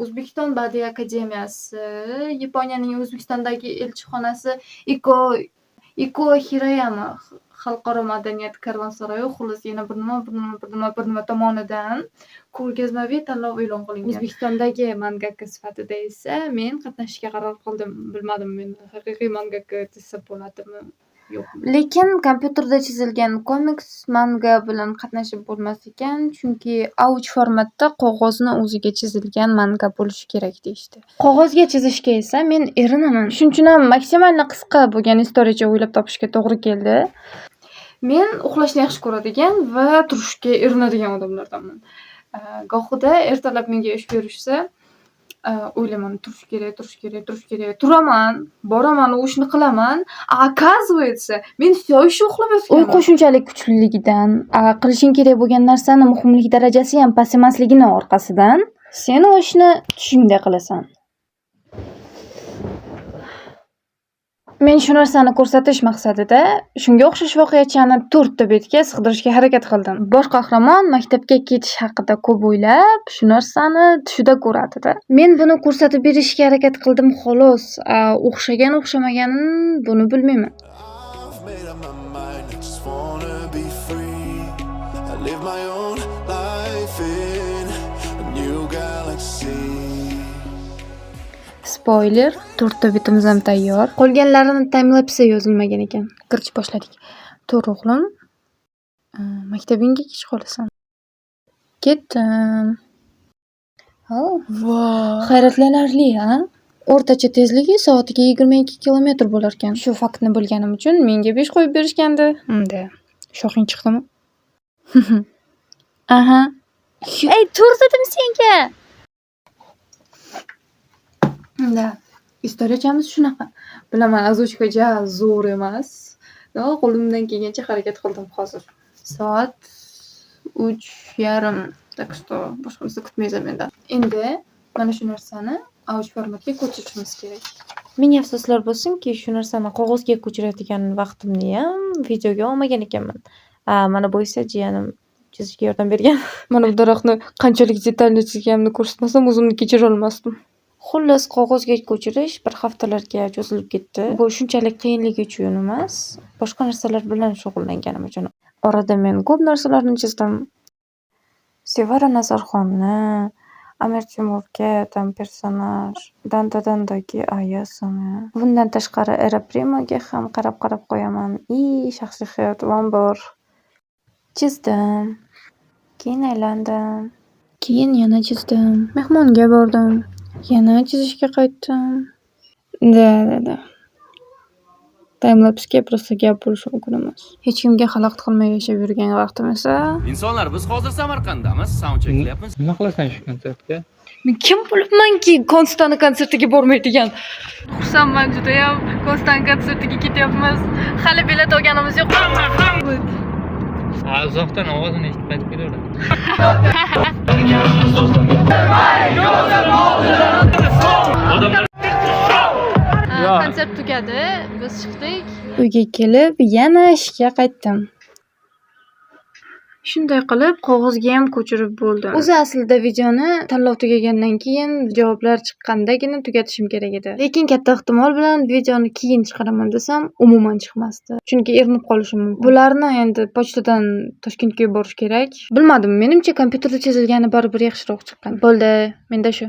O'zbekiston Badiiy akademiyasi, Yaponiyaning O'zbekistondagi elchixonasi, Iko Hirayama xalqaro madaniyat karvonsaroyi, xullas yana bir nima tomonidan ko'rgazmaviy tanlov e'lon qilingan. O'zbekistondagi mangaka sifatida esa men qatnashishga qaror qildim. Bilmadim, men haqiqiy mangaka desa bo'ladimi, yo'qmi. Lekin kompyuterda chizilgan komiks manga bilan qatnashib bo'lmas ekan, chunki auch formatda qog'ozni o'ziga chizilgan manga bo'lishi kerak deyishdi. Qog'ozga chizishga esa men erinaman. Shuning uchun ham maksimalni qisqa bo'lgan istoriyacha o'ylab topishga to'g'ri keldi. Men uxlashni yaxshi ko'radigan va turishga erinadigan odamlardanman. Gohida ertalab menga ish berishsa, o'ylayman, turish kerak. Turaman, boraman, u ishni qilaman. Оказывается, men всё еще uxlab yotganman. Uyqu shunchalik kuchliligidan, qilishing kerak bo'lgan narsani muhimlik darajasi ham past emasligini orqasidan sen u ishni tushingda qilasan. Men shu narsani ko'rsatish maqsadida shunga o'xshash voqeachani 4 ta betga sig'dirishga harakat qildim. Bosh qahramon maktabga ketish haqida ko'p o'ylab, shu narsani tushida ko'radi-da. Men buni ko'rsatib berishga harakat qildim xolos. O'xshamaganini buni bilmayman. Spoiler, 4 ta betimiz ham tayyor. Qolganlarini timelapse yozilmagan ekan. Kirish boshladik. Tur o'g'lim. Maktabingga kech qolasan. Ketdim. Hayratlanarli, ha? O'rtacha tezligi soatiga 22 kilometr bo'lar ekan. Shu faktni bilganim uchun menga 5 qo'yib berishgandi. Unda shoxing chiqdimi? Aha. Ey, tur dedim senga. Da, istoriyachamiz shunaqa. Bilaman, azuchka zo'r emas. Qo'limdan kelgancha harakat qildim hozir. Soat 3:30. Так что boshqasi kutmaysiz mendan. Endi mana shu narsani audio formatga ko'chirishimiz kerak. Ming afsuslar bo'lsinki, shu narsani qog'ozga ko'chiradigan vaqtimni ham videoga olmagan ekanman. Mana bu esa jiyanim chizishga yordam bergan. Mana bu daraxtni qanchalik detalli chizganimni ko'rsatmasam o'zimni kechira olmasdim. Xullas, qog'ozga ko'chirish bir haftalarga cho'zilib ketdi. Bu shunchalik qiyinligi uchun emas, boshqa narsalar bilan shug'ullanganim uchun. Orada men ko'p narsalarni chizdim. Sevara Nazarxonni, Amir Temurga tam personaj, Dandadan'dagi Ayasuni. Bundan tashqari Era Primoga ham qarab qo'yaman. Shaxsiy hayotim bor. Chizdim. Keyin aylandim. Keyin yana chizdim. Mehmonga bordim. Yana chizishga qaytdim. Da. Timelapse просто gap bo'lishi mumkin emas. Hech kimga xalaqit qilmay yashab yurgan vaqtim esa. Insonlar, biz hozir Samarqanddamiz, soundcheck qilyapmiz. Nima qilasan shu konsertga? Men kim bo'libmanki Konstani konsertiga bormaydigan. Xursandman juda ham. Konstan konsertiga ketyapmiz. Hali bilet olganimiz yo'q. Uzoqdan ovozini eshitib qaytib kelaveradi. Konsert tugadi, biz chiqdik. Uyga kelib, yana ishga qaytdim. Shunday qilib, qog'ozga ham ko'chirib bo'ldim. O'zi aslida videoni tanlov tugagandan keyin, javoblar chiqqandagina tugatishim kerak edi. Lekin katta ehtimol bilan videoni keyin chiqaraman desam, umuman chiqmasdi. Chunki erinib qolishim mumkin. Bularni endi pochtadan Toshkentga yuborish kerak. Bilmadim, menimcha kompyuterda chizilgani baribir yaxshiroq chiqqan. Bo'ldi, menda shu.